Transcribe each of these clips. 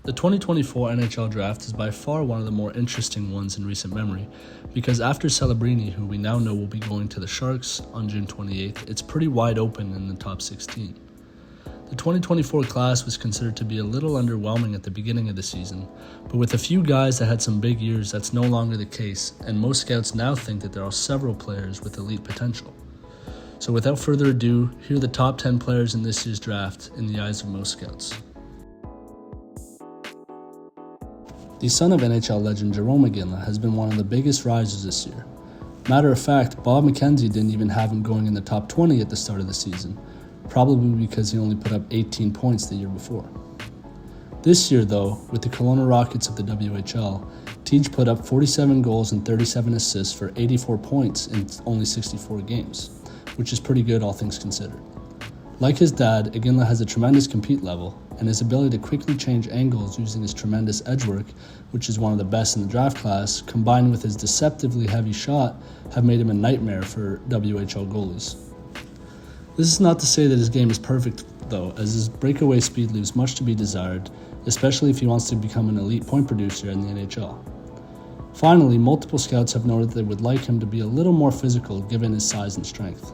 The 2024 NHL Draft is by far one of the more interesting ones in recent memory, because after Celebrini, who we now know will be going to the Sharks on June 28th, it's pretty wide open in the top 16. The 2024 class was considered to be a little underwhelming at the beginning of the season, but with a few guys that had some big years, that's no longer the case, and most scouts now think that there are several players with elite potential. So without further ado, here are the top 10 players in this year's draft in the eyes of most scouts. The son of NHL legend Jerome Iginla has been one of the biggest risers this year. Matter of fact, Bob McKenzie didn't even have him going in the top 20 at the start of the season, probably because he only put up 18 points the year before. This year though, with the Kelowna Rockets of the WHL, Tej put up 47 goals and 37 assists for 84 points in only 64 games, which is pretty good all things considered. Like his dad, Iginla has a tremendous compete level, and his ability to quickly change angles using his tremendous edge work, which is one of the best in the draft class, combined with his deceptively heavy shot, have made him a nightmare for WHL goalies. This is not to say that his game is perfect though, as his breakaway speed leaves much to be desired, especially if he wants to become an elite point producer in the NHL. Finally, multiple scouts have noted that they would like him to be a little more physical given his size and strength.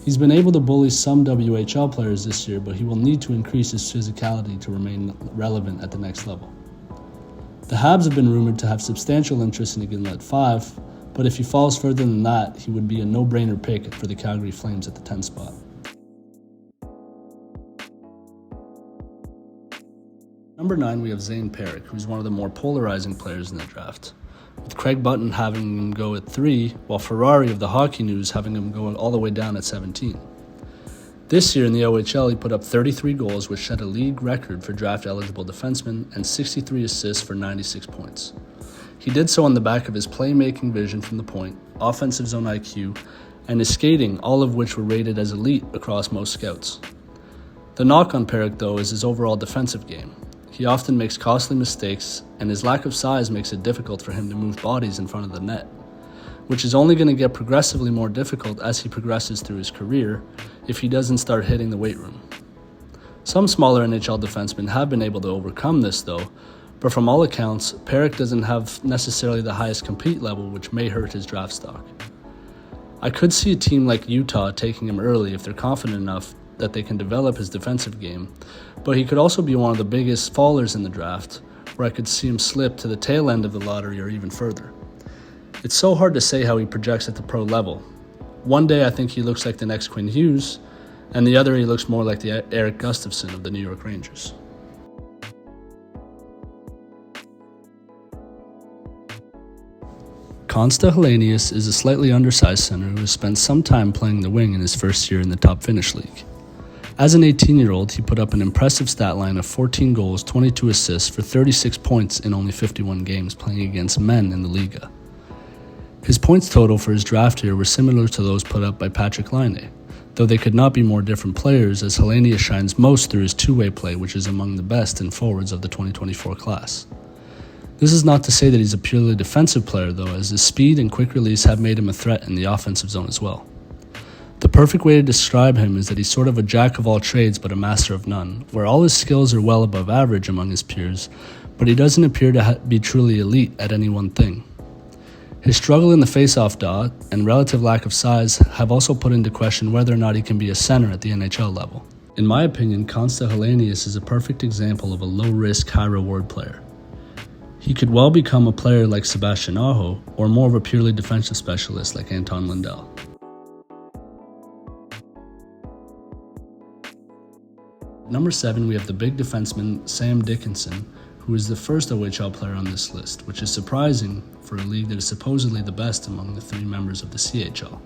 He's been able to bully some WHL players this year, but he will need to increase his physicality to remain relevant at the next level. The Habs have been rumored to have substantial interest in Iginla at 5, but if he falls further than that, he would be a no-brainer pick for the Calgary Flames at the 10 spot. Number 9, we have Parekh, who's one of the more polarizing players in the draft, with Craig Button having him go at 3, while Ferrari of the Hockey News having him going all the way down at 17. This year in the OHL, he put up 33 goals, which set a league record for draft-eligible defensemen, and 63 assists for 96 points. He did so on the back of his playmaking vision from the point, offensive zone IQ, and his skating, all of which were rated as elite across most scouts. The knock on Parekh, though, is his overall defensive game. He often makes costly mistakes, and his lack of size makes it difficult for him to move bodies in front of the net, which is only going to get progressively more difficult as he progresses through his career if he doesn't start hitting the weight room. Some smaller NHL defensemen have been able to overcome this though, but from all accounts, Parekh doesn't have necessarily the highest compete level, which may hurt his draft stock. I could see a team like Utah taking him early if they're confident enough that they can develop his defensive game, but he could also be one of the biggest fallers in the draft, where I could see him slip to the tail end of the lottery or even further. It's so hard to say how he projects at the pro level. One day I think he looks like the next Quinn Hughes, and the other he looks more like the Erik Gustafsson of the New York Rangers. Helenius is a slightly undersized center who has spent some time playing the wing in his first year in the Top Finnish League. As an 18-year-old, he put up an impressive stat line of 14 goals, 22 assists for 36 points in only 51 games playing against men in the Liga. His points total for his draft year were similar to those put up by Patrik Laine, though they could not be more different players, as Helenius shines most through his two-way play, which is among the best in forwards of the 2024 class. This is not to say that he's a purely defensive player though, as his speed and quick release have made him a threat in the offensive zone as well. The perfect way to describe him is that he's sort of a jack of all trades but a master of none, where all his skills are well above average among his peers, but he doesn't appear to be truly elite at any one thing. His struggle in the face-off dot and relative lack of size have also put into question whether or not he can be a center at the NHL level. In my opinion, Helenius is a perfect example of a low-risk, high-reward player. He could well become a player like Sebastian Aho, or more of a purely defensive specialist like Anton Lundell. Number 7, we have the big defenseman Sam Dickinson, who is the first OHL player on this list, which is surprising for a league that is supposedly the best among the 3 members of the CHL.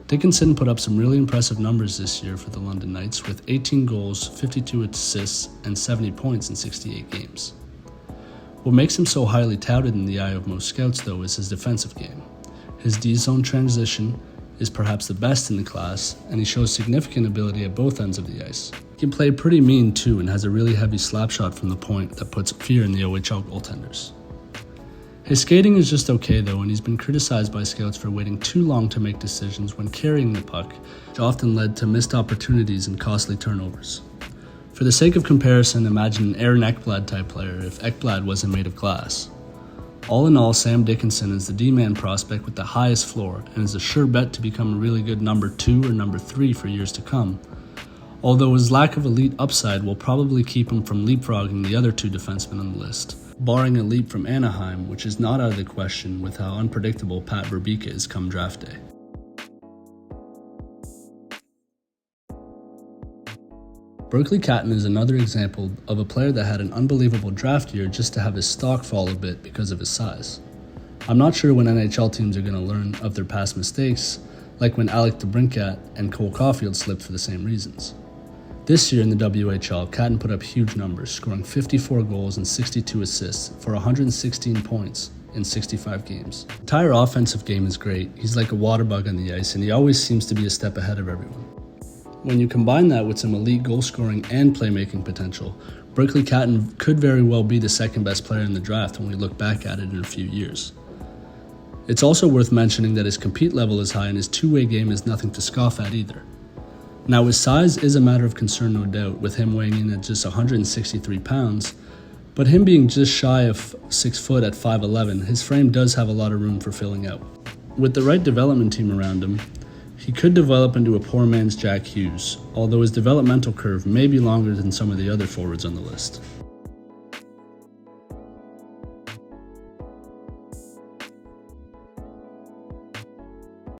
Dickinson put up some really impressive numbers this year for the London Knights, with 18 goals, 52 assists, and 70 points in 68 games. What makes him so highly touted in the eye of most scouts though is his defensive game. His D-zone transition is perhaps the best in the class, and he shows significant ability at both ends of the ice. He can play pretty mean too and has a really heavy slap shot from the point that puts fear in the OHL goaltenders. His skating is just okay though, and he's been criticized by scouts for waiting too long to make decisions when carrying the puck, which often led to missed opportunities and costly turnovers. For the sake of comparison, imagine an Aaron Ekblad type player if Ekblad wasn't made of glass. All in all, Sam Dickinson is the D-man prospect with the highest floor and is a sure bet to become a really good number 2 or number 3 for years to come, although his lack of elite upside will probably keep him from leapfrogging the other 2 defensemen on the list, barring a leap from Anaheim, which is not out of the question with how unpredictable Pat Verbeek is come draft day. Berkeley Catton is another example of a player that had an unbelievable draft year just to have his stock fall a bit because of his size. I'm not sure when NHL teams are going to learn of their past mistakes, like when Alec DeBrincat and Cole Caulfield slipped for the same reasons. This year in the WHL, Catton put up huge numbers, scoring 54 goals and 62 assists for 116 points in 65 games. The entire offensive game is great. He's like a water bug on the ice, and he always seems to be a step ahead of everyone. When you combine that with some elite goal scoring and playmaking potential, Berkeley Catton could very well be the second best player in the draft when we look back at it in a few years. It's also worth mentioning that his compete level is high and his two-way game is nothing to scoff at either. Now, his size is a matter of concern, no doubt, with him weighing in at just 163 pounds, but him being just shy of 6 foot at 5'11", his frame does have a lot of room for filling out. With the right development team around him, he could develop into a poor man's Jack Hughes, although his developmental curve may be longer than some of the other forwards on the list.